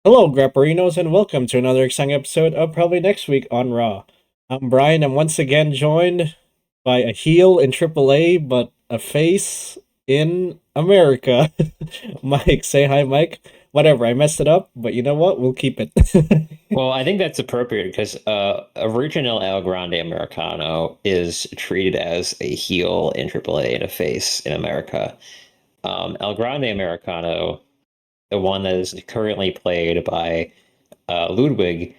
Hello, Grapperinos, and welcome to another exciting episode of Probably Next Week on Raw. I'm Bryon. I'm once again joined by a heel in AAA, but a face in America. Mike, say hi, Mike. Whatever, I messed it up, but you know what? We'll keep it. Well, I think that's appropriate because original El Grande Americano is treated as a heel in AAA and a face in America. El Grande Americano, the one that is currently played by Ludwig,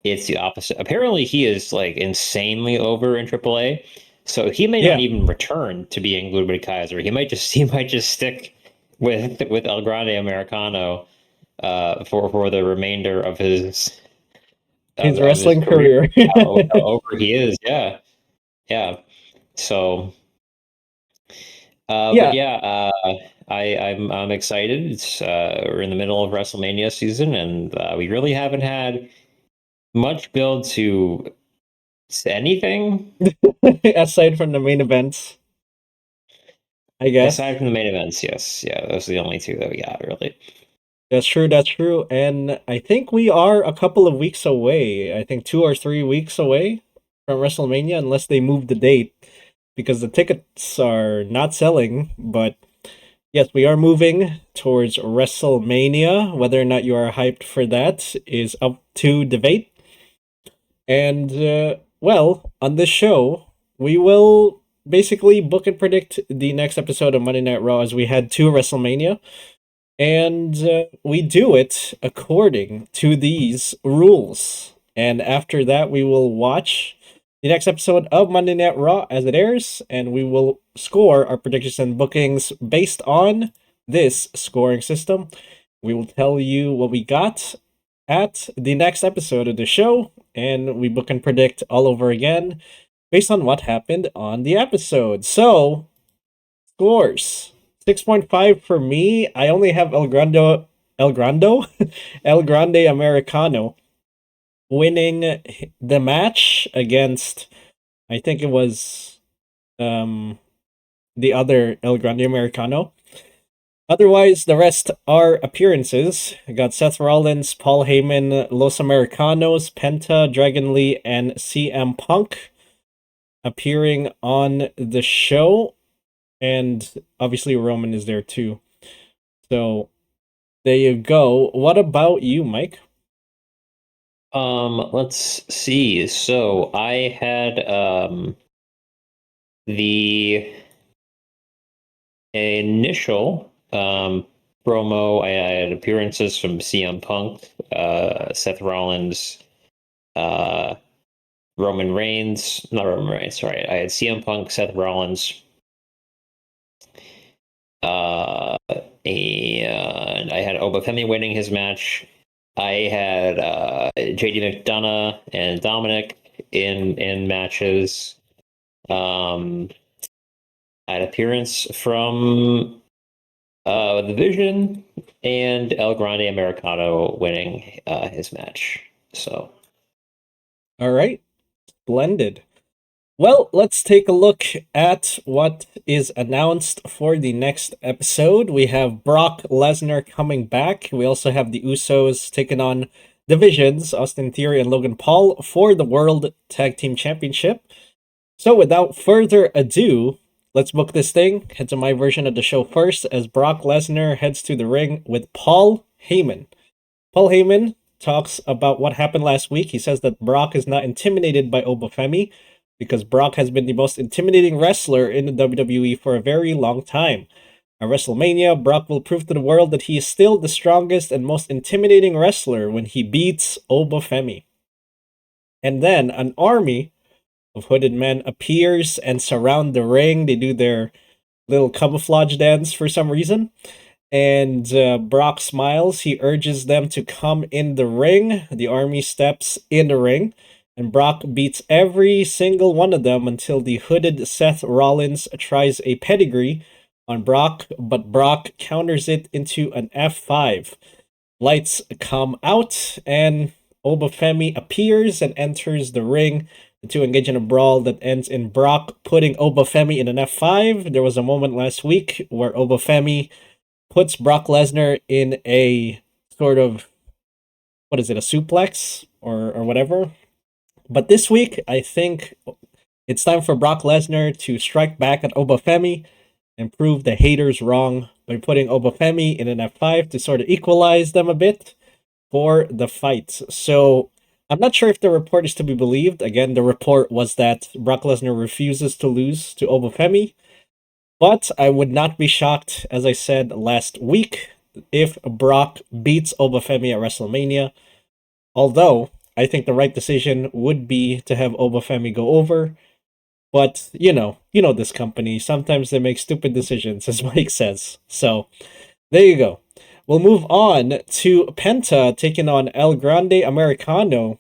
it's the opposite. Apparently, he is like insanely over in AAA, so he may not Yeah, even return to being Ludwig Kaiser. He might just stick with El Grande Americano for the remainder of his his wrestling career. career. How over he is. Yeah, yeah. So, but Yeah, yeah, I'm excited. We're in the middle of WrestleMania season, and we really haven't had much build to anything aside from the main events, I guess. aside from the main events. Yes, yeah, those are the only two that we got really. That's true, that's true. And I think we are a couple of weeks away. I think 2 or 3 weeks away from WrestleMania, unless they move the date, because the tickets are not selling. But yes, we are moving towards WrestleMania. Whether or not you are hyped for that is up to debate. And, well, on this show, we will basically book and predict the next episode of Monday Night Raw as we head to WrestleMania. And we do it according to these rules. And after that, we will watch the next episode of Monday Night Raw as it airs, and we will score our predictions and bookings based on this scoring system. We will tell you what we got at the next episode of the show, and we book and predict all over again based on what happened on the episode. So, scores. 6.5 for me. I only have El Grande Americano winning the match against, I think it was um the other El Grande Americano. Otherwise, the rest are appearances. I got Seth Rollins, Paul Heyman, Los Americanos, Penta, Dragon Lee, and CM Punk appearing on the show. And obviously, Roman is there too. So there you go. What about you, Mike? Let's see. So I had the initial promo. I had appearances from CM Punk, Seth Rollins, uh, Roman Reigns. Not Roman Reigns. Sorry, I had CM Punk, Seth Rollins, uh, and I had Obafemi winning his match. I had JD McDonough and Dominic in matches. Um, I had appearance from the Vision and El Grande Americano winning his match. So All right, splendid. Well, let's take a look at what is announced for the next episode. We have Brock Lesnar coming back. We also have the Usos taking on Divisions, Austin Theory and Logan Paul, for the World Tag Team Championship. So, without further ado, let's book this thing. Head to my version of the show first as Brock Lesnar heads to the ring with Paul Heyman. Paul Heyman talks about what happened last week. He says that Brock is not intimidated by Obafemi because Brock has been the most intimidating wrestler in the WWE for a very long time. At WrestleMania, Brock will prove to the world that he is still the strongest and most intimidating wrestler when he beats Obafemi. And then an army of hooded men appears and surround the ring. They do their little camouflage dance for some reason. And Brock smiles. He urges them to come in the ring. The army steps in the ring, and Brock beats every single one of them until the hooded Seth Rollins tries a pedigree on Brock, but Brock counters it into an F5. Lights come out, and Obafemi appears and enters the ring. The two engage in a brawl that ends in Brock putting Obafemi in an F5. There was a moment last week where Obafemi puts Brock Lesnar in a sort of what is it, a suplex or whatever. But this week, I think it's time for Brock Lesnar to strike back at Obafemi and prove the haters wrong by putting Obafemi in an F5 to sort of equalize them a bit for the fight. So I'm not sure if the report is to be believed. Again, the report was that Brock Lesnar refuses to lose to Obafemi, but I would not be shocked, as I said last week, if Brock beats Obafemi at WrestleMania. Although I think the right decision would be to have Obafemi go over. But you know this company. Sometimes they make stupid decisions, as Mike says. So there you go. We'll move on to Penta taking on El Grande Americano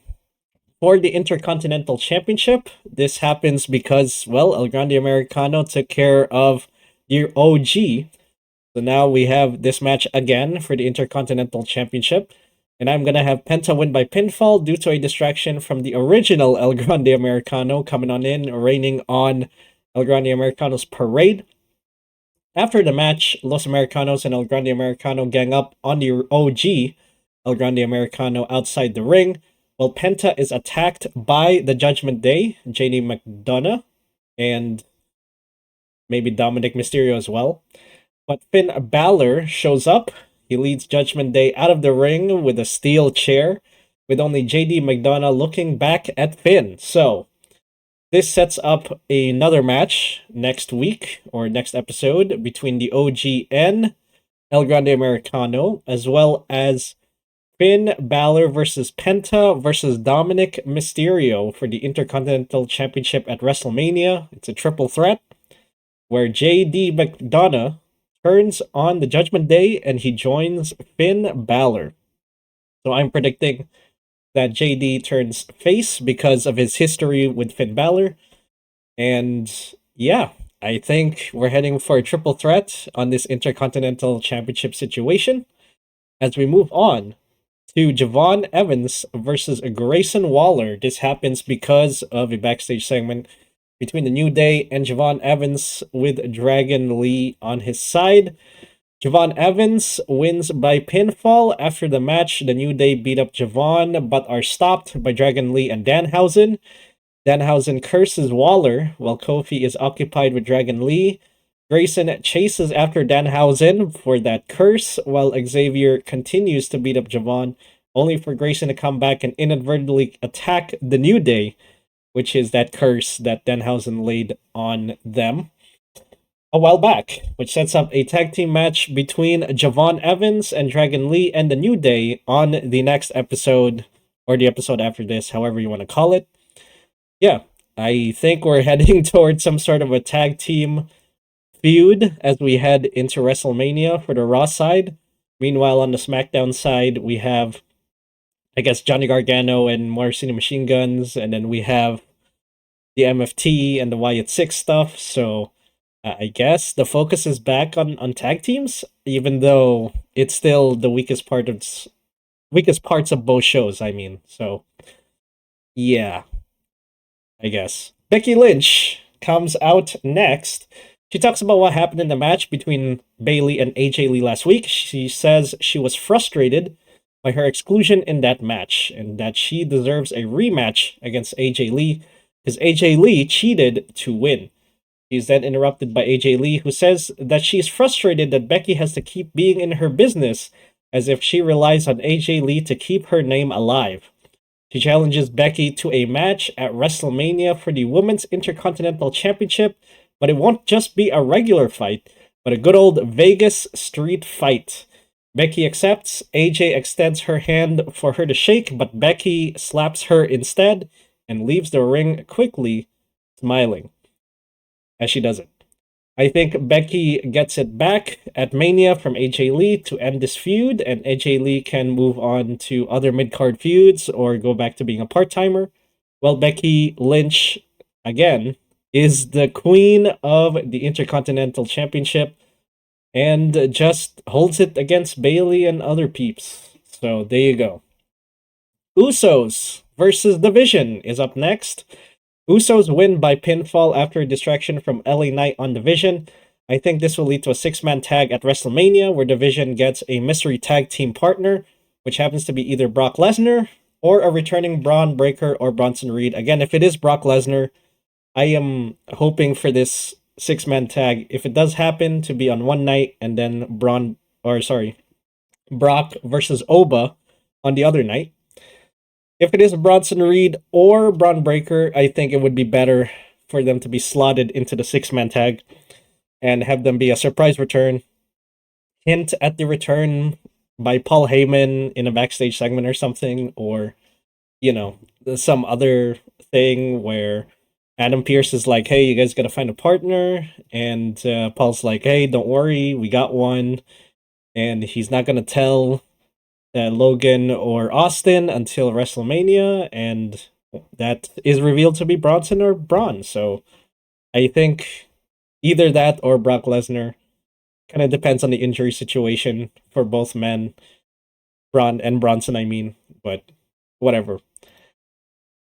for the Intercontinental Championship. This happens because, well, El Grande Americano took care of your OG. So now we have this match again for the Intercontinental Championship. And I'm going to have Penta win by pinfall due to a distraction from the original El Grande Americano coming on in, raining on El Grande Americano's parade. After the match, Los Americanos and El Grande Americano gang up on the OG El Grande Americano outside the ring, while Penta is attacked by the Judgment Day, JD McDonough, and maybe Dominic Mysterio as well. But Finn Balor shows up. He leads Judgment Day out of the ring with a steel chair, with only JD McDonough looking back at Finn. So, this sets up another match next week, or next episode, between the OG and El Grande Americano, as well as Finn Balor versus Penta versus Dominic Mysterio for the Intercontinental Championship at WrestleMania. It's a triple threat, where JD McDonough turns on the Judgment Day and he joins Finn Balor. So I'm predicting that JD turns face because of his history with Finn Balor. And yeah, I think we're heading for a triple threat on this Intercontinental Championship situation. As we move on to Javon Evans versus Grayson Waller. This happens because of a backstage segment between the New Day and Javon Evans with Dragon Lee on his side. Javon Evans wins by pinfall. After the match, the New Day beat up Javon but are stopped by Dragon Lee and Danhausen. Danhausen curses Waller while Kofi is occupied with Dragon Lee. Grayson chases after Danhausen for that curse while Xavier continues to beat up Javon, only for Grayson to come back and inadvertently attack the New Day, which is that curse that Danhausen laid on them a while back, which sets up a tag team match between Javon Evans and Dragon Lee and the New Day on the next episode, or the episode after this, however you want to call it. Yeah, I think we're heading towards some sort of a tag team feud as we head into WrestleMania for the Raw side. Meanwhile, on the SmackDown side, we have, I guess, Johnny Gargano and Motor City Machine Guns, and then we have the MFT and the Wyatt Six stuff. So I guess the focus is back on tag teams, even though it's still the weakest parts of both shows. I mean, so yeah, I guess Becky Lynch comes out next. She talks about what happened in the match between Bayley and AJ Lee last week. She says she was frustrated by her exclusion in that match and that she deserves a rematch against AJ Lee because AJ Lee cheated to win. She's then interrupted by AJ Lee, who says that she's frustrated that Becky has to keep being in her business as if she relies on AJ Lee to keep her name alive. She challenges Becky to a match at WrestleMania for the Women's Intercontinental Championship, but it won't just be a regular fight, but a good old Vegas street fight. Becky accepts, AJ extends her hand for her to shake, but Becky slaps her instead and leaves the ring quickly, smiling as she does it. I think Becky gets it back at Mania from AJ Lee to end this feud, and AJ Lee can move on to other mid-card feuds or go back to being a part-timer. Well, Becky Lynch, again, is the queen of the Intercontinental Championship and just holds it against Bayley and other peeps. So there you go. Usos versus Division is up next. Usos win by pinfall after a distraction from LA Knight on Division. I think this will lead to a 6-man tag at WrestleMania where Division gets a mystery tag team partner which happens to be either Brock Lesnar or a returning Braun Breaker or Bronson Reed. Again, if it is Brock Lesnar, I am hoping for this six-man tag, if it does happen, to be on one night, and then Brock versus Oba on the other night. If it is Bronson Reed or Braun Breaker, I think it would be better for them to be slotted into the six-man tag and have them be a surprise return. Hint at the return by Paul Heyman in a backstage segment or something, or, some other thing where Adam Pearce is like, hey, you guys gotta find a partner, and Paul's like, hey, don't worry, we got one, and he's not gonna tell Logan or Austin until WrestleMania, and that is revealed to be Bronson or Braun. So I think either that or Brock Lesnar. Kind of depends on the injury situation for both men, Braun and Bronson, I mean, but whatever.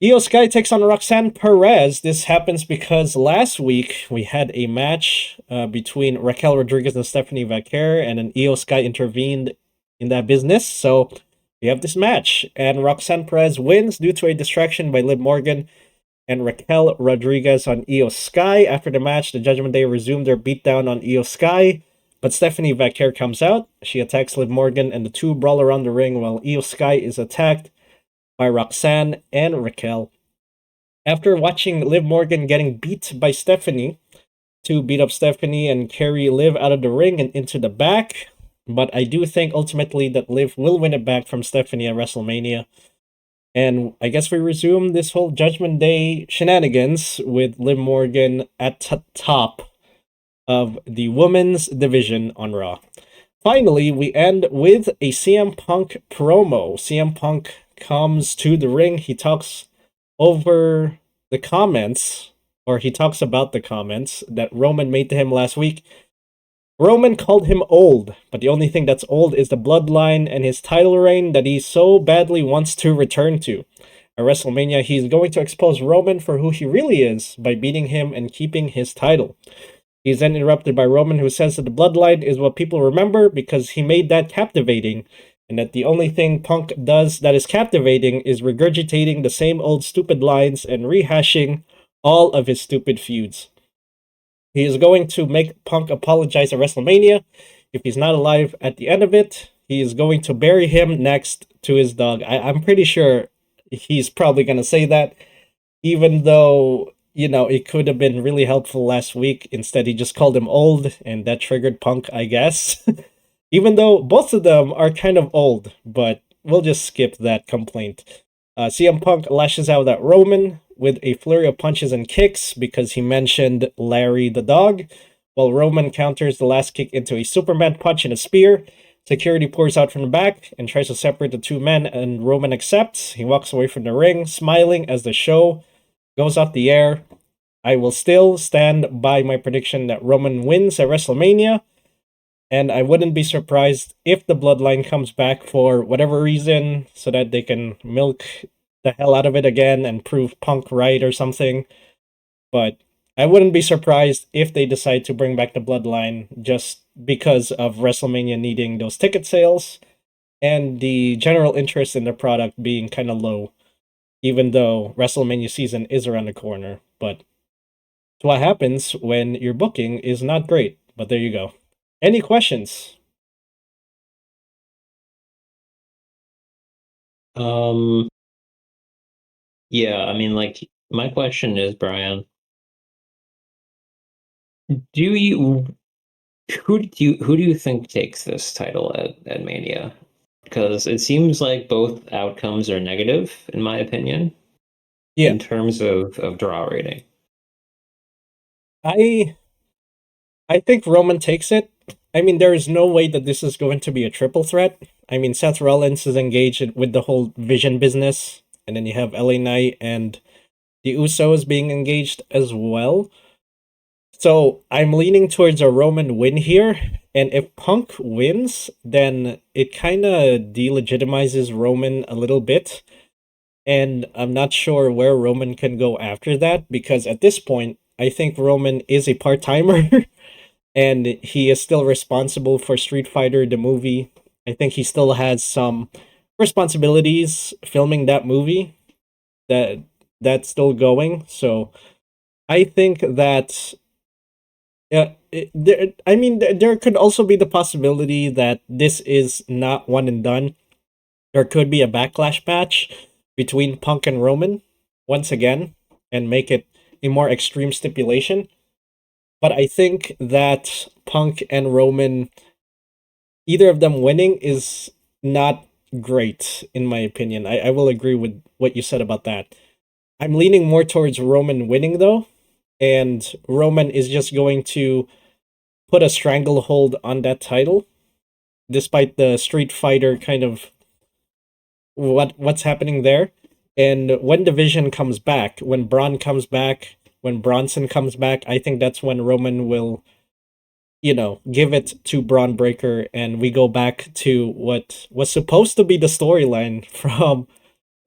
Io Sky takes on Roxanne Perez. This happens because last week we had a match between Raquel Rodriguez and Stephanie Vaquer, and then Io Sky intervened in that business. So we have this match, and Roxanne Perez wins due to a distraction by Liv Morgan and Raquel Rodriguez on Io Sky. After the match, the Judgment Day resumed their beatdown on Io Sky, but Stephanie Vaquer comes out. She attacks Liv Morgan, and the two brawl around the ring while Io Sky is attacked by Roxanne and Raquel. After watching Liv Morgan getting beat by Stephanie, to beat up Stephanie and carry Liv out of the ring and into the back, but I do think ultimately that Liv will win it back from Stephanie at WrestleMania. And I guess we resume this whole Judgment Day shenanigans with Liv Morgan at top of the women's division on Raw. Finally, we end with a CM Punk promo. CM Punk comes to the ring. He talks over the comments, or he talks about the comments that Roman made to him last week. Roman called him old, but the only thing that's old is the bloodline and his title reign that he so badly wants to return to. At WrestleMania, he's going to expose Roman for who he really is by beating him and keeping his title. He's then interrupted by Roman, who says that the bloodline is what people remember because he made that captivating, and that the only thing Punk does that is captivating is regurgitating the same old stupid lines and rehashing all of his stupid feuds. He is going to make Punk apologize at WrestleMania. If he's not alive at the end of it, he is going to bury him next to his dog. I'm pretty sure he's probably going to say that, even though, it could have been really helpful last week. Instead, he just called him old, and that triggered Punk, I guess. Even though both of them are kind of old, but we'll just skip that complaint. CM Punk lashes out at Roman with a flurry of punches and kicks because he mentioned Larry the dog, while Roman counters the last kick into a Superman punch and a spear. Security pours out from the back and tries to separate the two men, and Roman accepts. He walks away from the ring, smiling as the show goes off the air. I will still stand by my prediction that Roman wins at WrestleMania, and I wouldn't be surprised if the bloodline comes back for whatever reason so that they can milk the hell out of it again and prove Punk right or something. But I wouldn't be surprised if they decide to bring back the bloodline just because of WrestleMania needing those ticket sales and the general interest in the product being kind of low, even though WrestleMania season is around the corner. But it's what happens when your booking is not great. But there you go. Any questions? Yeah, I mean, like, my question is, Bryon, do you who do you think takes this title at Mania? Because it seems like both outcomes are negative, in my opinion, Yeah, in terms of draw rating. I I think Roman takes it. I mean, there is no way that this is going to be a triple threat. I mean, Seth Rollins is engaged with the whole Vision business, and then you have LA Knight and the Usos being engaged as well. So I'm leaning towards a Roman win here, and if Punk wins, then it kind of delegitimizes Roman a little bit, and I'm not sure where Roman can go after that, because at this point, I think Roman is a part timer. And he is still responsible for Street Fighter the movie. I think he still has some responsibilities filming that movie that that's still going. So I think that I mean, there could also be the possibility that this is not one and done. There could be a backlash match between Punk and Roman once again and make it a more extreme stipulation. But I think that Punk and Roman, either of them winning, is not great, in my opinion. I will agree with what you said about that. I'm leaning more towards Roman winning, though, and Roman is just going to put a stranglehold on that title, despite the Street Fighter kind of what's happening there. And when Division comes back, when Braun comes back, when Bronson comes back, I think that's when Roman will, give it to Braun Breaker, and we go back to what was supposed to be the storyline from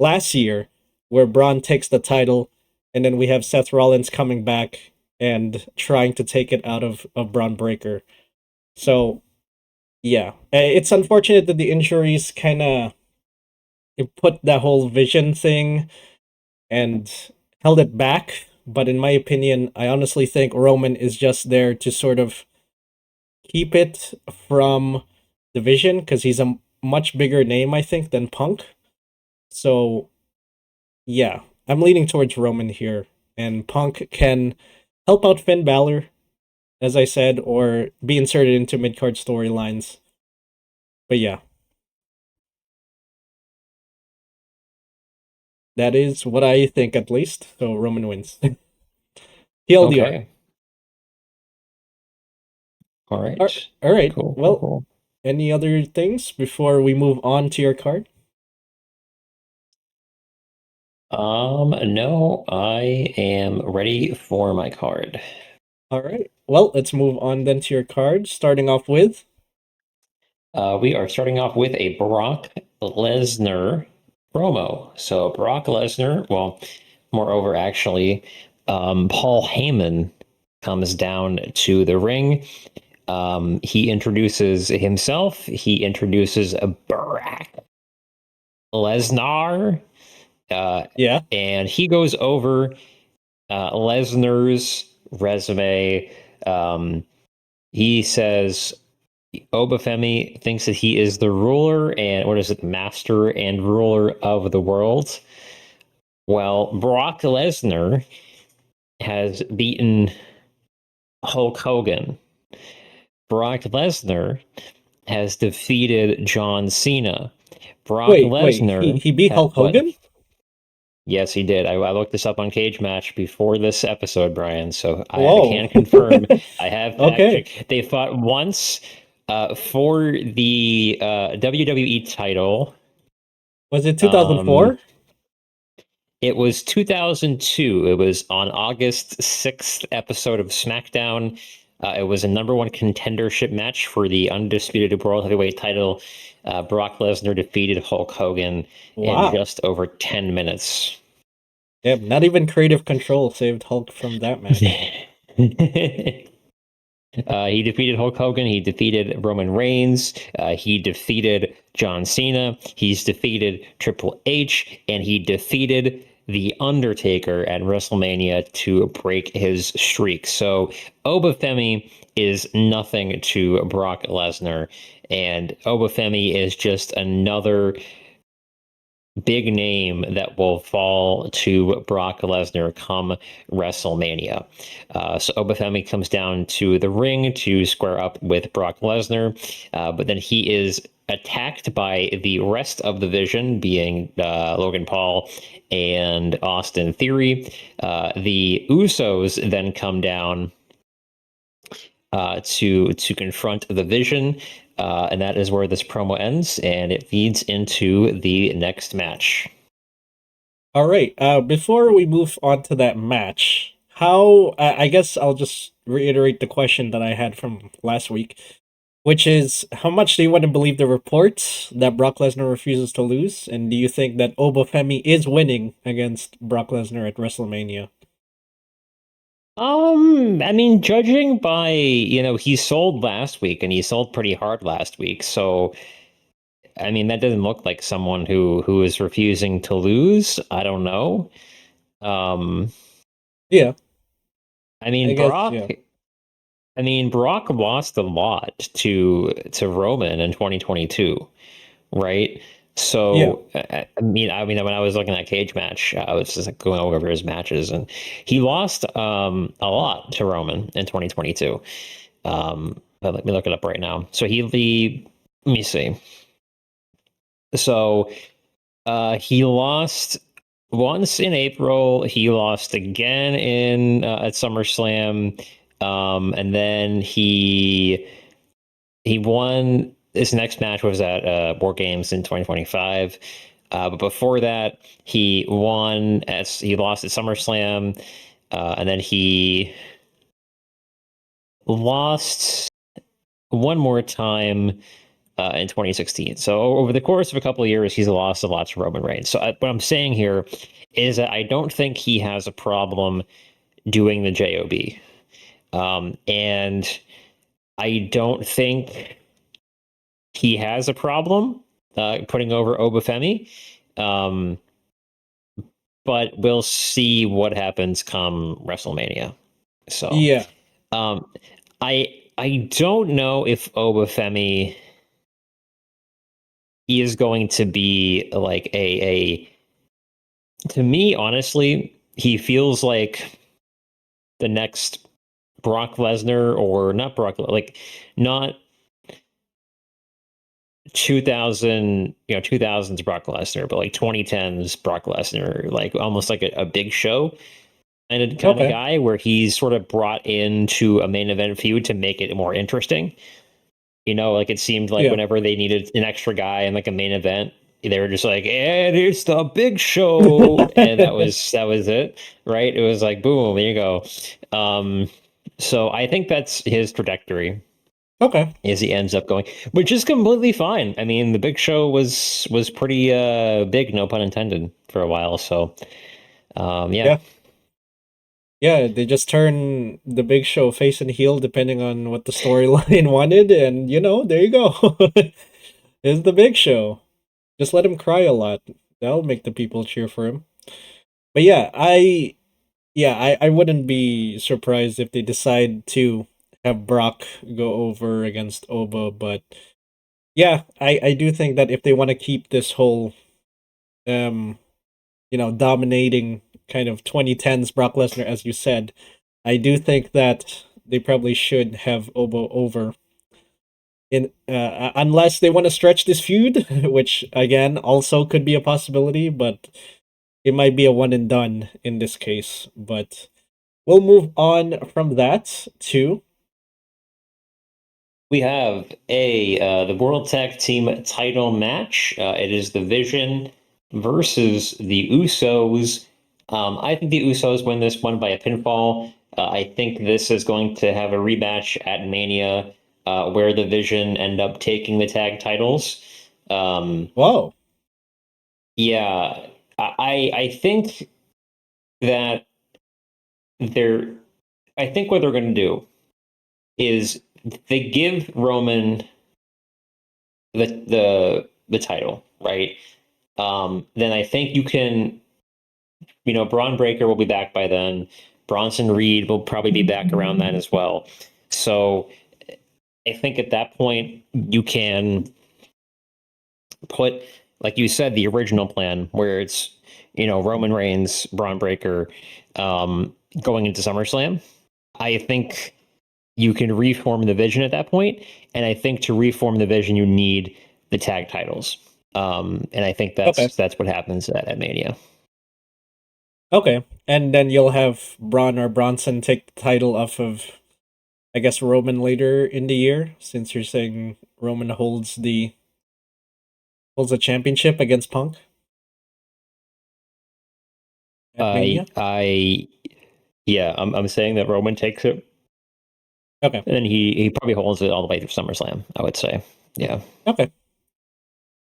last year, where Braun takes the title, and then we have Seth Rollins coming back and trying to take it out of Braun Breaker. So yeah, it's unfortunate that the injuries kind of put that whole vision thing and held it back. But in my opinion, I honestly think Roman is just there to sort of keep it from division because he's a much bigger name, I think, than Punk. So yeah, I'm leaning towards Roman here, and Punk can help out Finn Balor, as I said, or be inserted into mid card storylines. But yeah, that is what I think at least. So Roman wins. TLDR. Okay. All All right. all right. Cool. Cool. Well, Cool. any other things before we move on to your card? No, I am ready for my card. All right. Well, let's move on then to your card, starting off with. We are starting off with a Brock Lesnar promo. So Brock Lesnar, well, moreover, actually, Paul Heyman comes down to the ring. He introduces himself. He introduces Brock Lesnar, uh, Yeah. and he goes over Lesnar's resume. He says Obafemi thinks that he is the ruler and what is it, master and ruler of the world. Well, Brock Lesnar has beaten Hulk Hogan. Brock Lesnar has defeated John Cena. Brock Wait. He Lesnar he beat had Hulk what? Hogan. Yes, he did. I looked this up on Cage Match before this episode, Brian. So I Whoa. can confirm. I have fact Okay. checked. They fought once for the WWE title. Was it Um, 2004? it was 2002. It was on August 6th episode of SmackDown. It was a number one contendership match for the undisputed world heavyweight title. Brock Lesnar defeated Hulk Hogan in Wow. just over 10 minutes. Damn, not even creative control saved Hulk from that match. He defeated Hulk Hogan. He defeated Roman Reigns. He defeated John Cena. He's defeated Triple H, and he defeated The Undertaker at WrestleMania to break his streak. So Obafemi is nothing to Brock Lesnar, and Obafemi is just another big name that will fall to Brock Lesnar come WrestleMania. So Obafemi comes down to the ring to square up with Brock Lesnar, but then he is attacked by the rest of the Vision, being Logan Paul and Austin Theory. The Usos then come down to confront the Vision, and that is where this promo ends, and it feeds into the next match. All right. Before we move on to that match, how I guess I'll just reiterate the question that I had from last week, which is how much do you want to believe the reports that Brock Lesnar refuses to lose, and do you think that Obafemi is winning against Brock Lesnar at WrestleMania? I mean, judging by, he sold last week and he sold pretty hard last week. So I mean, that doesn't look like someone who is refusing to lose. I don't know. Um, Yeah, I mean, I guess. Brock. Yeah, I mean, Brock lost a lot to Roman in 2022, right? yeah. So, I mean, when I was looking at Cage Match, I was just like going over his matches, and he lost a lot to Roman in 2022. But let me look it up right now. So let me see. So he lost once in April. He lost again in at SummerSlam, and then he won. His next match was at War Games in 2025. But before that, he lost at SummerSlam, and then he lost one more time in 2016. So over the course of a couple of years, he's lost a lot to Roman Reigns. So what I'm saying here is that I don't think he has a problem doing the job, and I don't think he has a problem putting over Obafemi. Um, but we'll see what happens come WrestleMania. So Yeah. um, I don't know if Obafemi is going to be like a to me, honestly, he feels like the next Brock Lesnar, or not like not 2000, 2000s Brock Lesnar, but like 2010s Brock Lesnar, like almost like a big show kind of Okay. guy, where he's sort of brought into a main event feud to make it more interesting. Like it seemed like Yeah. whenever they needed an extra guy in like a main event, they were just like, and it's the big show. And that was it. Right. It was like, boom, there you go. So I think that's his trajectory Okay. as he ends up going, which is completely fine. I mean, the big show was pretty big, no pun intended, for a while. So yeah. Yeah. Yeah, they just turn the Big Show face and heel depending on what the storyline wanted, and there you go. It's the Big Show. Just let him cry a lot. That'll make the people cheer for him. But I wouldn't be surprised if they decide to have Brock go over against Oba, but yeah, I do think that if they want to keep this whole um dominating kind of 2010s Brock Lesnar, as you said, I do think that they probably should have Obo over in unless they want to stretch this feud, which again also could be a possibility, but it might be a one and done in this case. But we'll move on from that to We have the World Tag Team title match. It is the Vision versus the Usos. I think the Usos win this one by a pinfall. I think this is going to have a rematch at Mania, where the Vision end up taking the tag titles. Um, whoa. yeah, I think that they're. I think what they're going to do is they give Roman the title, right? Then I think you can, Braun Breaker will be back by then. Bronson Reed will probably be back around then as well. So I think at that point you can put, like you said, the original plan where it's Roman Reigns, Braun Breaker, going into SummerSlam. I think you can reform the Vision at that point, and I think to reform the Vision you need the tag titles. And I think Okay. that's what happens at Mania. Okay. And then you'll have Braun or Bronson take the title off of, I guess, Roman later in the year, since you're saying Roman holds a championship against Punk at I Mania. I yeah, I'm saying that Roman takes it, Okay. and then he probably holds it all the way through SummerSlam, I would say. Yeah. Okay.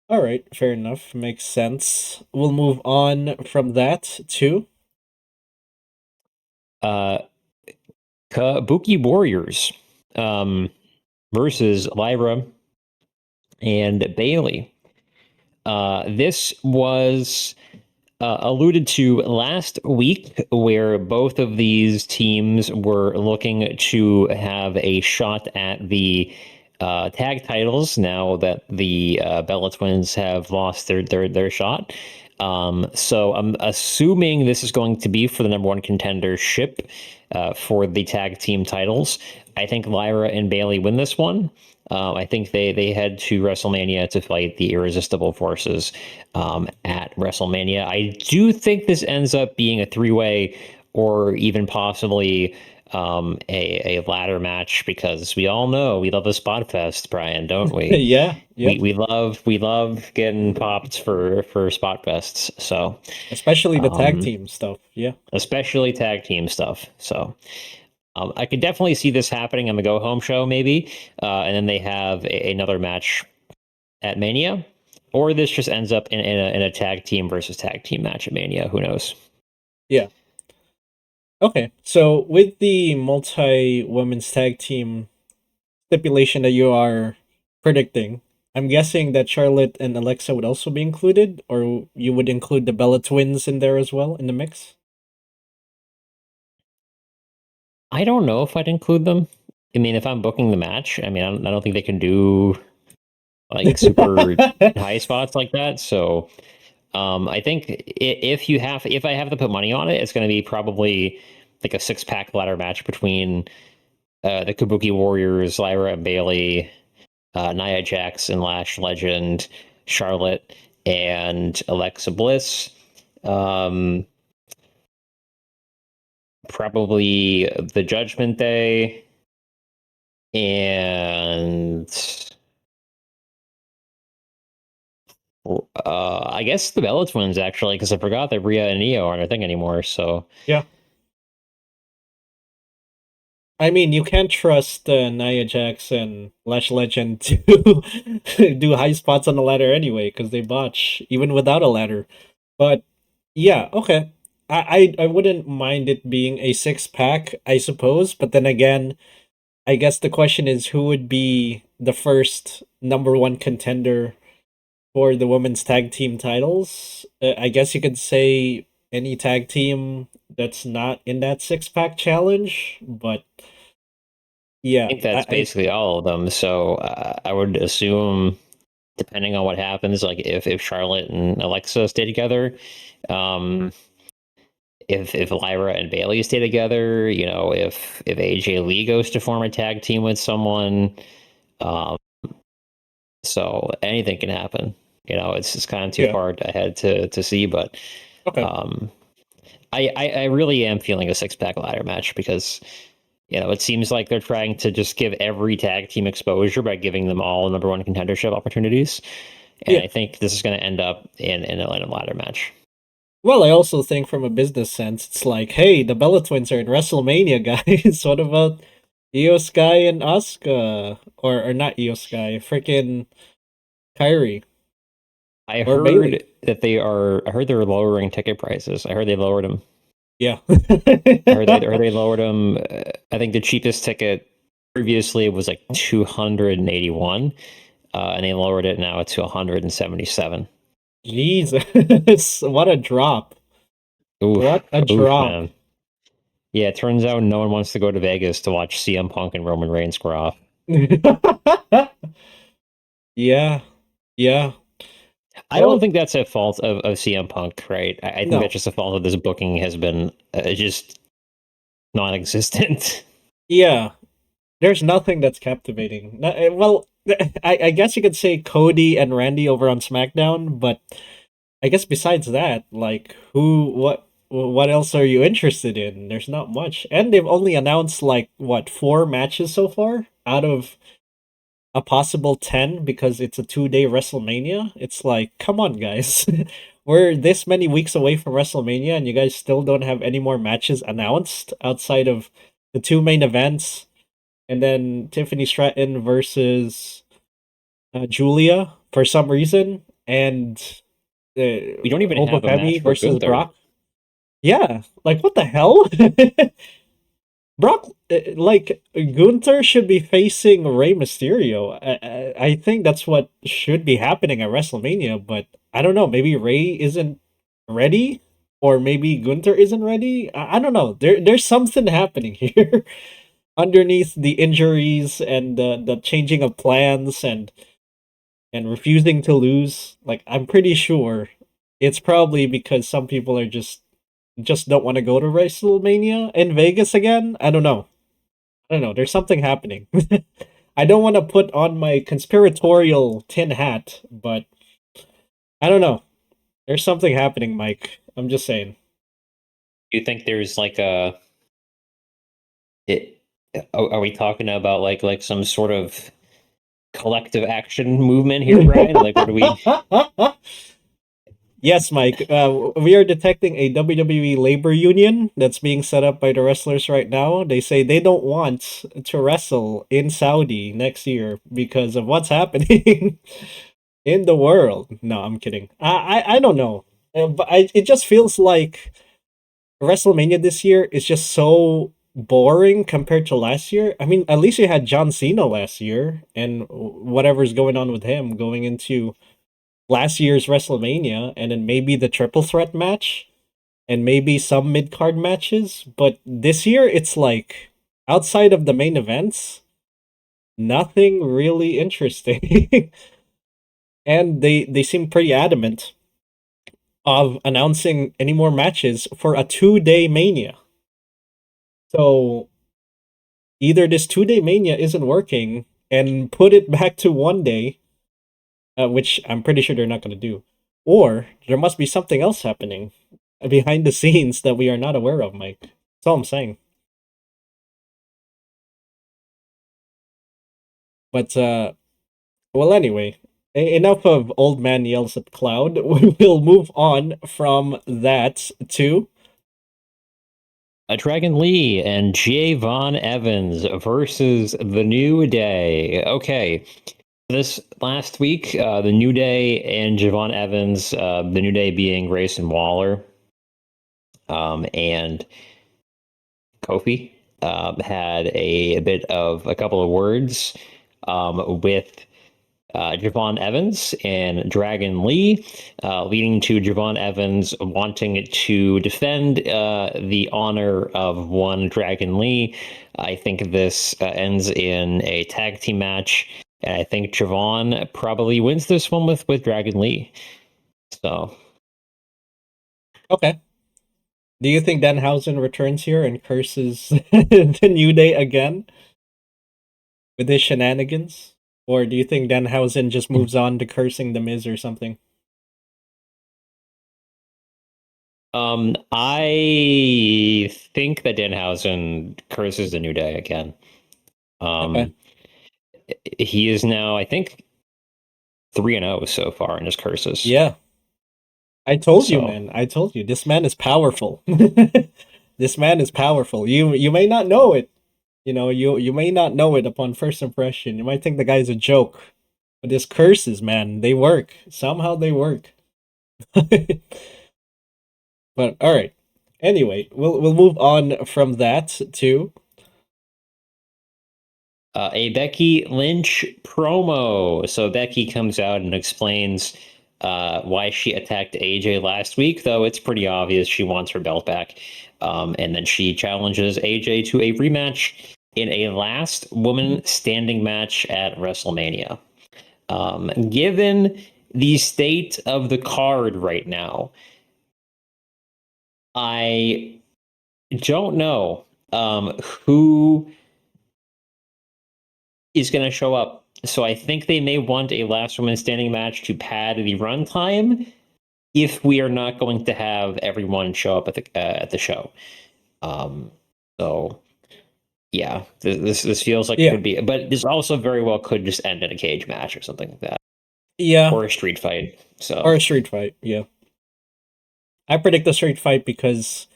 All right. Fair enough. Makes sense. We'll move on from that to. Uh, Kabuki Warriors, um, versus Lyra and Bailey. This was alluded to last week, where both of these teams were looking to have a shot at the tag titles now that the Bella Twins have lost their shot. So I'm assuming this is going to be for the number one contendership for the tag team titles. I think Lyra and Bailey win this one. I think they head to WrestleMania to fight the Irresistible Forces at WrestleMania. I do think this ends up being a three-way or even possibly a ladder match, because we all know we love a spot fest, Brian, don't we? Yeah, yep. We love getting popped for spot fests. So Especially the tag team stuff. Yeah. especially tag team stuff. So I could definitely see this happening on the go home show, maybe, and then they have another match at Mania, or this just ends up in a tag team versus tag team match at Mania. Who knows? Yeah. Okay. So with the multi women's tag team stipulation that you are predicting, I'm guessing that Charlotte and Alexa would also be included, or you would include the Bella Twins in there as well in the mix? I don't know if I'd include them. I mean, if I'm booking the match, I mean, I don't think they can do like super high spots like that. So I think if I have to put money on it, it's going to be probably like a 6-pack ladder match between the Kabuki Warriors, Lyra and Bailey, Nia Jax and Lash Legend, Charlotte and Alexa Bliss. Probably the Judgment Day, and I guess the Bella Twins, actually, because I forgot that Rhea and Io aren't a thing anymore. So Yeah. I mean, you can't trust Nia Jax and Lash Legend to do high spots on the ladder anyway, because they botch even without a ladder. But yeah, okay. I wouldn't mind it being a 6-pack, I suppose. But then again, I guess the question is who would be the first number one contender for the women's tag team titles? I guess you could say any tag team that's not in that 6-pack challenge, but I yeah, think that's basically all of them. So I would assume, depending on what happens, like if Charlotte and Alexa stay together, um, if Lyra and Bailey stay together, if AJ Lee goes to form a tag team with someone, um, so anything can happen. It's just kind of too yeah, far ahead to see, but okay, um, I really am feeling a 6-pack ladder match, because it seems like they're trying to just give every tag team exposure by giving them all number one contendership opportunities, and yeah. I think this is going to end up in a ladder match. Well, I also think from a business sense, it's like, hey, the Bella Twins are in WrestleMania, guys. What about Io Sky and Asuka, or not Io Sky, freaking Kyrie I or Bailey? heard that I heard they're lowering ticket prices. I heard they lowered them. Yeah. I heard they lowered them. I think the cheapest ticket previously was like 281, and they lowered it now to 177. Jesus, what a drop! Oof, What a oof, drop! man. Yeah, it turns out no one wants to go to Vegas to watch CM Punk and Roman Reigns square off. Yeah, yeah. I don't Well, think that's a fault of CM Punk, right? I think that's no. just a fault of this booking has been just non-existent. Yeah, there's nothing that's captivating. Well, I guess you could say Cody and Randy over on SmackDown, but I guess besides that, like what else are you interested in? There's not much. And they've only announced like what, 4 matches so far out of a possible 10 because it's a 2-day WrestleMania. It's like, come on guys. We're this many weeks away from WrestleMania and you guys still don't have any more matches announced outside of the 2 main events and then Tiffany Stratton versus Julia for some reason, and We don't even Hope have a Femi match for versus Gunther. Brock. Yeah, like what the hell? Brock, like Gunther should be facing Rey Mysterio. I think that's what should be happening at WrestleMania, but I don't know. Maybe Rey isn't ready, or maybe Gunther isn't ready. I don't know. There's something happening here underneath the injuries and the changing of plans and refusing to lose. Like I'm pretty sure it's probably because some people are just don't want to go to WrestleMania in Vegas again. I don't know. I don't know. There's something happening. I don't want to put on my conspiratorial tin hat, but I don't know. There's something happening, Mike. I'm just saying. Do you think there's like a it? Are we talking about like some sort of collective action movement here, Brian? Like, what do we? Yes, Mike. We are detecting a WWE labor union that's being set up by the wrestlers right now. They say they don't want to wrestle in Saudi next year because of what's happening in the world. No, I'm kidding. I don't know. It just feels like WrestleMania this year is just so boring compared to last year. I mean, at least you had John Cena last year and whatever's going on with him going into last year's WrestleMania, and then maybe the triple threat match, and maybe some mid card matches. But this year, it's like outside of the main events, nothing really interesting. And they seem pretty adamant of announcing any more matches for a 2 day Mania. So either this 2 day Mania isn't working and put it back to 1 day, which I'm pretty sure they're not going to do, or there must be something else happening behind the scenes that we are not aware of, Mike. That's all I'm saying. But well, anyway, enough of old man yells at cloud. We'll move on from that to Dragon Lee and Javon Evans versus the New Day. Okay, this last week, the New Day and Javon Evans, the New Day being Grayson Waller, and Kofi, had a bit of a couple of words with Javon Evans and Dragon Lee, leading to Javon Evans wanting to defend the honor of one Dragon Lee. I think this ends in a tag team match, and I think Javon probably wins this one with Dragon Lee. So, okay. Do you think Danhausen returns here and curses the New Day again with his shenanigans? Or do you think Danhausen just moves on to cursing the Miz or something? I think that Danhausen curses the New Day again. Okay. Um, he is now, I think, 3-0 so far in his curses. Yeah. I told you, So, man. I told you. This man is powerful. This man is powerful. You may not know it. You may not know it upon first impression. You might think the guy's a joke. But his curses, man, they work. Somehow they work. But all right. Anyway, we'll move on from that to a Becky Lynch promo. So Becky comes out and explains why she attacked AJ last week, though it's pretty obvious she wants her belt back. And then she challenges AJ to a rematch in a last woman standing match at WrestleMania. Given the state of the card right now, I don't know who is going to show up. So I think they may want a last woman standing match to pad the runtime if we are not going to have everyone show up at the show. Um, so yeah, this feels like it yeah. could be, but this also very well could just end in a cage match or something like that, Yeah. or a street fight. Or So a street fight, yeah. I predict a street fight because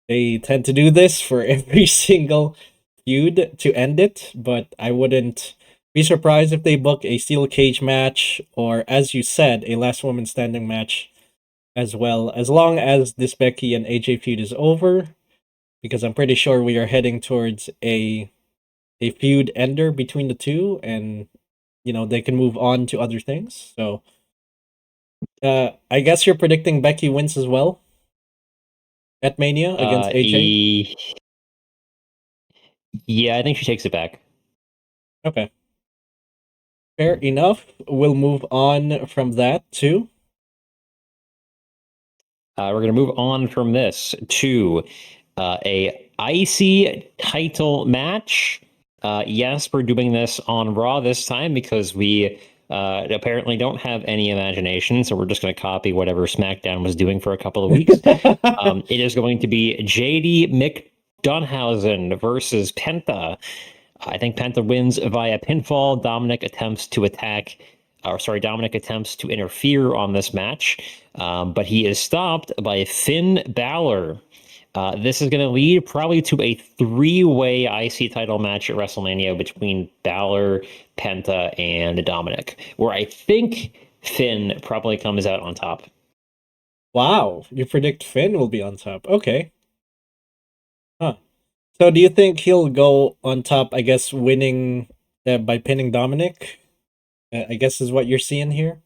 they tend to do this for every single feud to end it, but I wouldn't be surprised if they book a steel cage match or, as you said, a last woman standing match as well. As long as this Becky and AJ feud is over, because I'm pretty sure we are heading towards a feud ender between the two, and they can move on to other things. So, I guess you're predicting Becky wins as well at Mania against AJ. Yeah, I think she takes it back. Okay, fair enough. We'll move on from that too. We're going to move on from this to a IC title match. Yes, we're doing this on Raw this time because we apparently don't have any imagination, so we're just going to copy whatever SmackDown was doing for a couple of weeks. It is going to be JD McDonhausen versus Penta. I think Penta wins via pinfall. Dominic attempts to interfere on this match, but he is stopped by Finn Balor. This is going to lead probably to a three-way IC title match at WrestleMania between Balor, Penta, and Dominic, where I think Finn probably comes out on top. Wow, you predict Finn will be on top. Okay. Huh. So do you think he'll go on top, I guess, winning by pinning Dominic? I guess is what you're seeing here.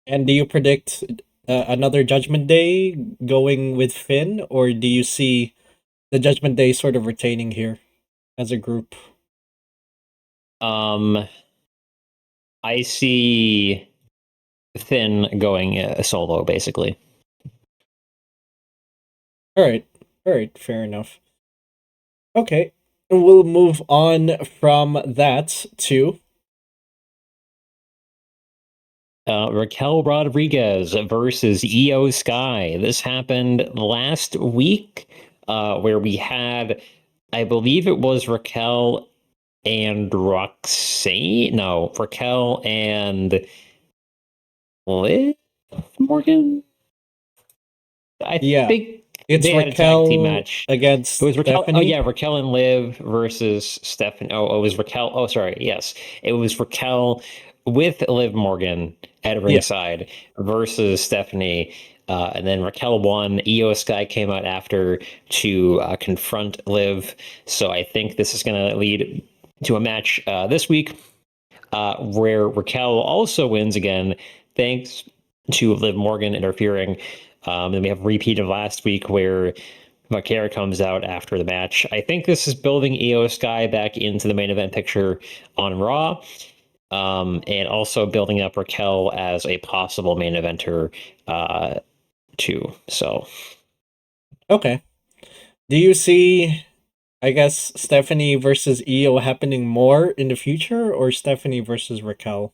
And do you predict another Judgment Day going with Finn, or do you see the Judgment Day sort of retaining here as a group? I see Finn going solo, basically. All right, fair enough. Okay, we'll move on from that to Raquel Rodriguez versus Io Sky. This happened last week, where we had, I believe it was Raquel and Roxanne. No, Raquel and Liv Morgan. I think it's they had a tag team Raquel match against It was Raquel. Stephanie. Oh yeah, Raquel and Liv versus Stephanie. Oh, it was Raquel. Oh, sorry. Yes, it was Raquel with Liv Morgan at ringside versus Stephanie. And then Raquel won. Io Sky came out after to confront Liv. So I think this is going to lead to a match this week where Raquel also wins again, thanks to Liv Morgan interfering. Then we have a repeat of last week where Vaquera comes out after the match. I think this is building Io Sky back into the main event picture on Raw, and also building up Raquel as a possible main eventer too. So, Okay. Do you see, I guess, Stephanie versus Io happening more in the future, or Stephanie versus Raquel?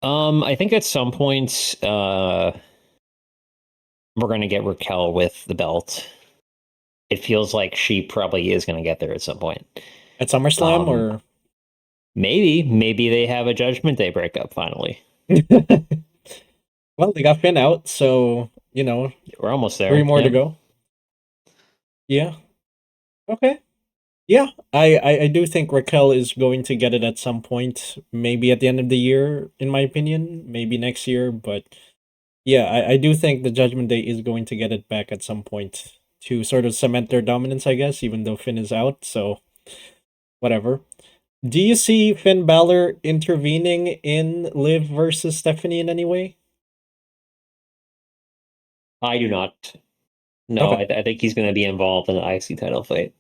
I think at some point we're going to get Raquel with the belt. It feels like she probably is going to get there at some point. At SummerSlam, or maybe they have a Judgment Day breakup finally. well, they got Finn out, so we're almost there. 3 more to go. Yeah. Okay. Yeah, I do think Raquel is going to get it at some point. Maybe at the end of the year, in my opinion. Maybe next year, but yeah, I do think the Judgment Day is going to get it back at some point to sort of cement their dominance, I guess, even though Finn is out, so whatever. Do you see Finn Balor intervening in Liv versus Stephanie in any way? I do not. No, Okay. I think he's going to be involved in the IC title fight.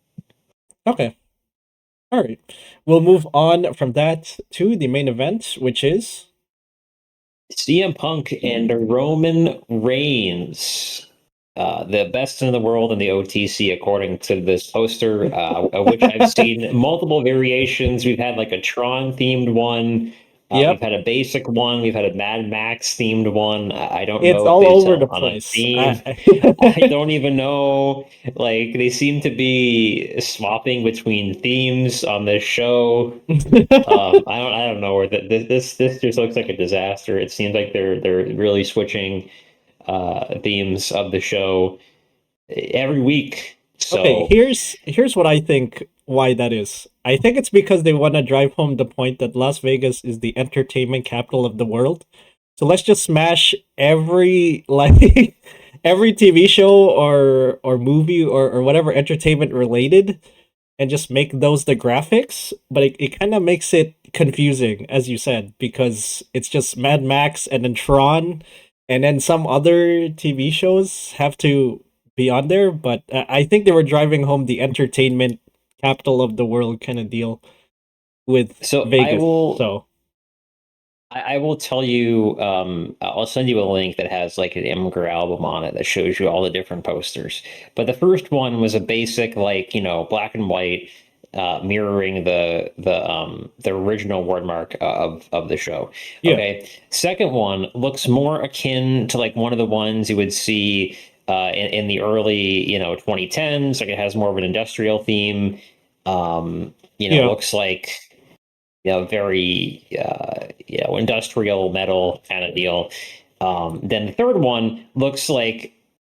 Okay. All right. We'll move on from that to the main event, which is CM Punk and Roman Reigns. The best in the world in the OTC, according to this poster, which I've seen multiple variations. We've had like a Tron themed one. We've had a basic one. We've had a Mad Max themed one. I don't it's know if all they over the on a place. theme. I don't even know. Like they seem to be swapping between themes on this show. I don't know where this just looks like a disaster. It seems like they're really switching themes of the show every week. So okay, here's what I think why that is. I think it's because they want to drive home the point that Las Vegas is the entertainment capital of the world. So let's just smash every like every TV show or movie or whatever entertainment related and just make those the graphics, but it kind of makes it confusing, as you said, because it's just Mad Max and then Tron, and then some other TV shows have to be on there. But I think they were driving home the entertainment capital of the world kind of deal with So Vegas. So I will tell you, I'll send you a link that has like an Imgur album on it that shows you all the different posters. But the first one was a basic, like, black and white, mirroring the original wordmark of the show. yeah, Okay. Second one looks more akin to like one of the ones you would see in the early, 2010s. Like it has more of an industrial theme. yeah. Looks like very industrial metal kind of deal. Then the third one looks like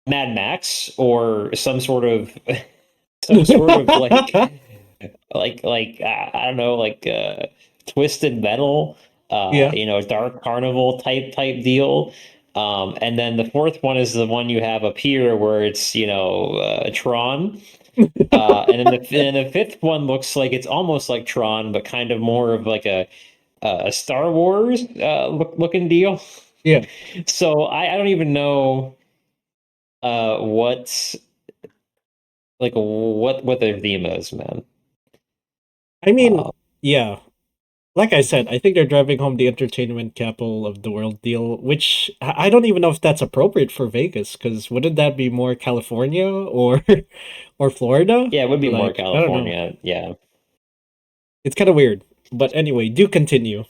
Mad Max or some sort of I don't know, like Twisted Metal, Yeah. Dark Carnival type deal. And then the fourth one is the one you have up here where it's Tron. And then the fifth one looks like it's almost like Tron, but kind of more of like a Star Wars looking deal. Yeah. So I don't even know what what their theme is, man. I mean, Uh, yeah. Like I said, I think they're driving home the entertainment capital of the world deal, which I don't even know if that's appropriate for Vegas, because wouldn't that be more California or or Florida? yeah, it would be more Like, I don't know. California. Yeah. It's kind of weird. But anyway, do continue.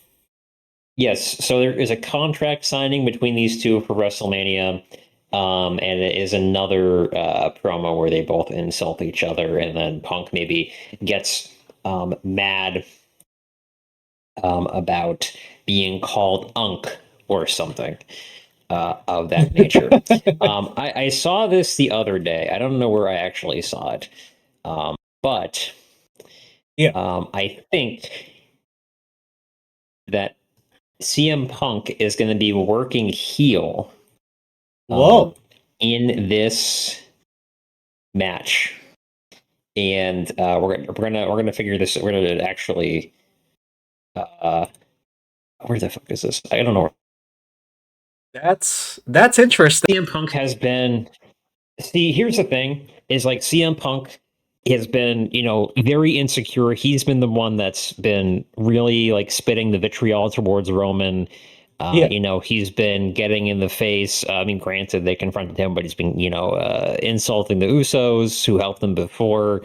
Yes. So there is a contract signing between these two for WrestleMania. And it is another promo where they both insult each other, and then Punk maybe gets mad about being called Unk or something of that nature. I saw this the other day. I don't know where I actually saw it, but Yeah. I think that CM Punk is going to be working heel um, Whoa. in this match, and we're gonna figure this. We're gonna actually. Uh, where the fuck is this? I don't know. That's interesting. CM Punk has been. See, here's the thing: is like CM Punk has been, very insecure. He's been the one that's been really like spitting the vitriol towards Roman. Yeah. He's been getting in the face. I mean, granted, they confronted him, but he's been, insulting the Usos who helped them before.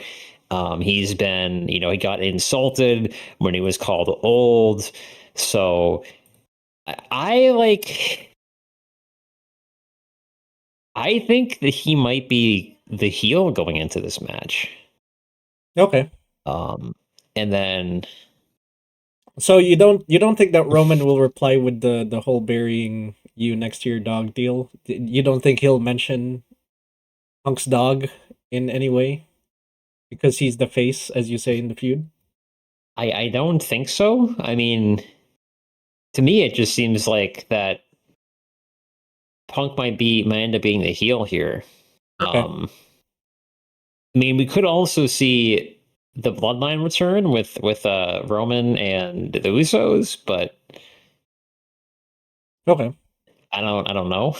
He's been, he got insulted when he was called old. So I like. I think that he might be the heel going into this match. Okay. Um, and then So you don't think that Roman will reply with the whole burying you next to your dog deal? You don't think he'll mention Punk's dog in any way because he's the face, as you say in the feud? I don't think so. I mean, to me, it just seems like that Punk might end up being the heel here. Okay. I mean, we could also see the Bloodline return with Roman and the Usos, but Okay. I don't know.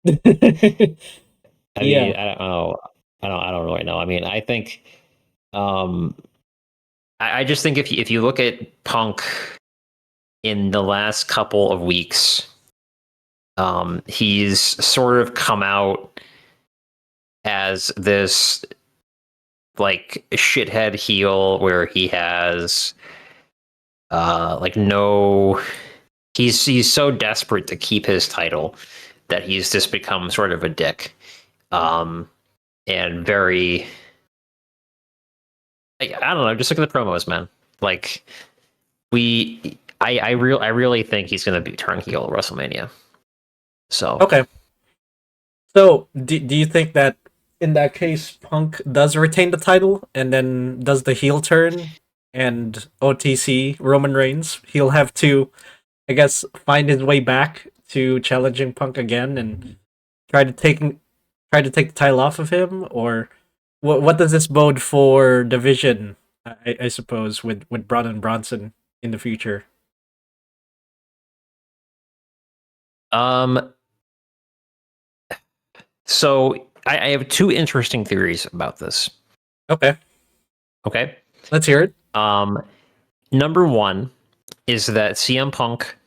I mean, Yeah. I don't know. I don't really know. I mean, I think um I just think if you look at Punk in the last couple of weeks, he's sort of come out as this like shithead heel where he has like no he's so desperate to keep his title that he's just become sort of a dick. Um and very I don't know, just look at the promos, man. Like I really think he's gonna be turn heel at WrestleMania. So Okay. So do you think that in that case Punk does retain the title and then does the heel turn and OTC Roman Reigns, he'll have to, I guess, find his way back to challenging Punk again and try to try to take the title off of him, or what does this bode for division? I suppose with Braun and Bronson in the future. Um, so I have two interesting theories about this. Okay, Okay. let's hear it. Um, Number one is that CM Punk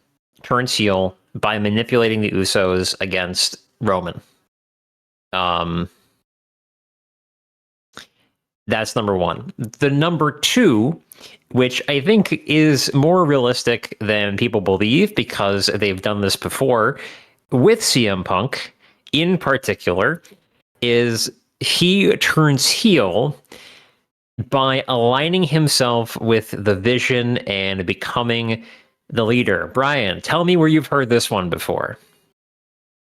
turns heel by manipulating the Usos against Roman. Um, that's number one. The number two, which I think is more realistic than people believe because they've done this before with CM Punk in particular, is he turns heel by aligning himself with the vision and becoming the leader. Bryan, tell me where you've heard this one before.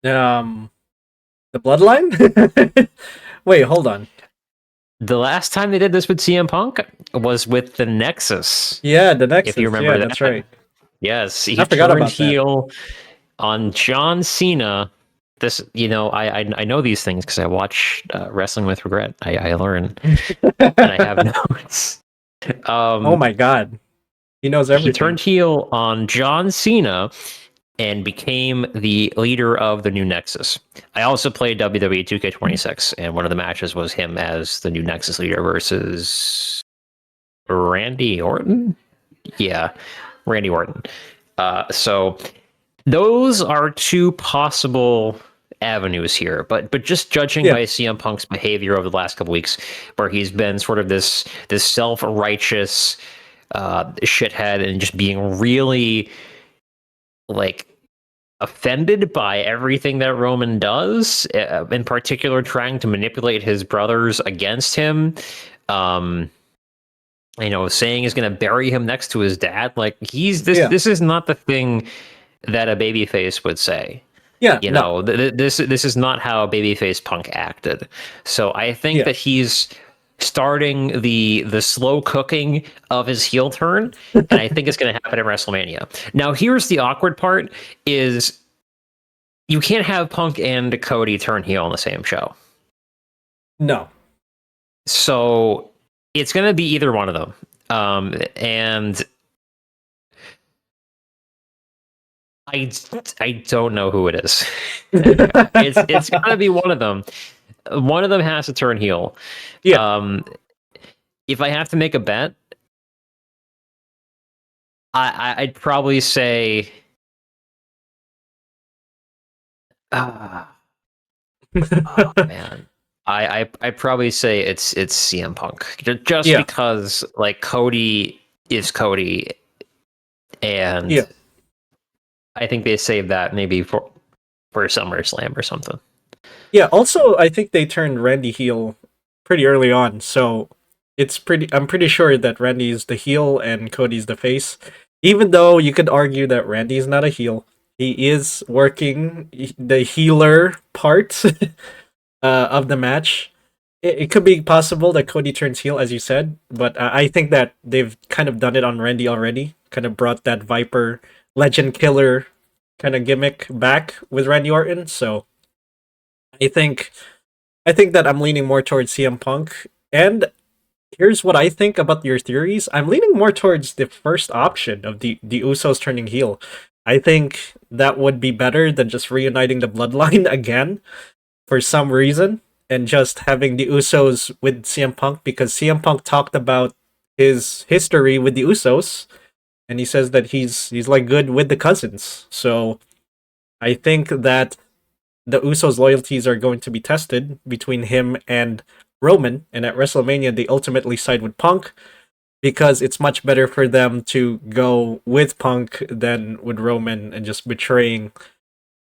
Um, the Bloodline. Wait, hold on. The last time they did this with CM Punk was with the Nexus, Yeah, the if you Nexus. Yeah, remember that's that. right. Yes, he I forgot turned about that. heel on John Cena. This, I know these things because I watch Wrestling with Regret. I learn and I have notes. Oh Um, my god, he knows he everything. turned heel on John Cena and became the leader of the new Nexus. I also played WWE 2K26, and one of the matches was him as the new Nexus leader versus Randy Orton. Yeah, Randy Orton. So those are two possible avenues here, but just judging Yeah, by CM Punk's behavior over the last couple weeks, where he's been sort of this self righteous shithead and just being really like offended by everything that Roman does, in particular, trying to manipulate his brothers against him. Um, saying he's going to bury him next to his dad. Like he's this. yeah, This is not the thing that a babyface would say. yeah. No, This is not how a babyface Punk acted. So I think yeah. that he's starting the slow cooking of his heel turn, and I think it's going to happen at WrestleMania. Now, here's the awkward part: is you can't have Punk and Cody turn heel on the same show. No. So it's going to be either one of them. And I don't know who it is. It's got to be one of them. One of them has to turn heel. Yeah. Um, if I have to make a bet, I'd probably say, ah, oh man, I probably say it's CM Punk just Yeah. because like Cody is Cody, Yeah. and I think they saved that maybe for SummerSlam or something. Yeah. Also, I think they turned Randy heel pretty early on, so it's pretty. I'm pretty sure that Randy's the heel and Cody's the face. Even though you could argue that Randy's not a heel, he is working the healer part of the match. It could be possible that Cody turns heel, as you said, but I think that they've kind of done it on Randy already. Kind of brought that Viper legend killer kind of gimmick back with Randy Orton. So I think I think that I'm leaning more towards CM Punk. And here's what I think about your theories. I'm leaning more towards the first option of the Usos turning heel. I think that would be better than just reuniting the bloodline again for some reason and just having the Usos with CM Punk because CM Punk talked about his history with the Usos and he says that he's like good with the cousins. So I think that the Usos loyalties are going to be tested between him and Roman and at WrestleMania they ultimately side with Punk because it's much better for them to go with Punk than with Roman and just betraying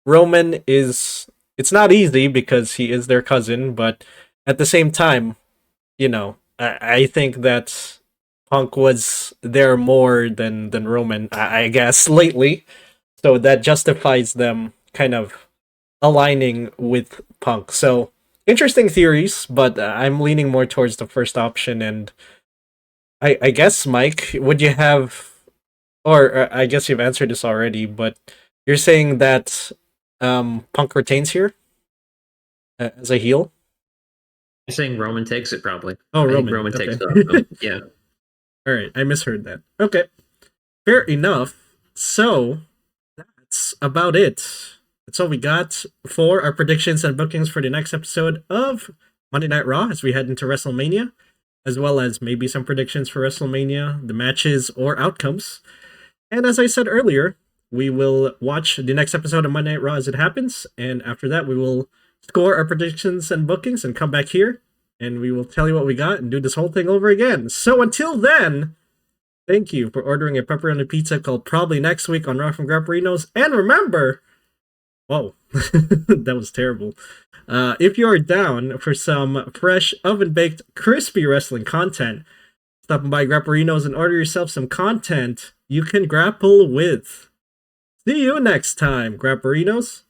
Roman is it's not easy because he is their cousin, but at the same time, I think that Punk was there more than Roman, I guess, lately. So that justifies them kind of aligning with Punk. So interesting theories, but I'm leaning more towards the first option. And I guess, Mike, would you have, or I guess you've answered this already, but you're saying that Punk retains here? as a heel? I'm saying Roman takes it probably. Oh, I think Roman. Roman takes Okay. it off him. Yeah. All right, I misheard that. Okay, fair enough. So that's about it. That's all we got for our predictions and bookings for the next episode of Monday Night Raw as we head into WrestleMania, as well as maybe some predictions for WrestleMania, the matches or outcomes. And as I said earlier, we will watch the next episode of Monday Night Raw as it happens, and after that, we will score our predictions and bookings and come back here, and we will tell you what we got and do this whole thing over again. So until then, thank you for ordering a pepperoni pizza called Probably Next Week on Raw from Grapperinos. And remember, whoa, that was terrible. If you're down for some fresh oven-baked crispy wrestling content, stopping by Grapperinos and order yourself some content you can grapple with. See you next time, Grapperinos.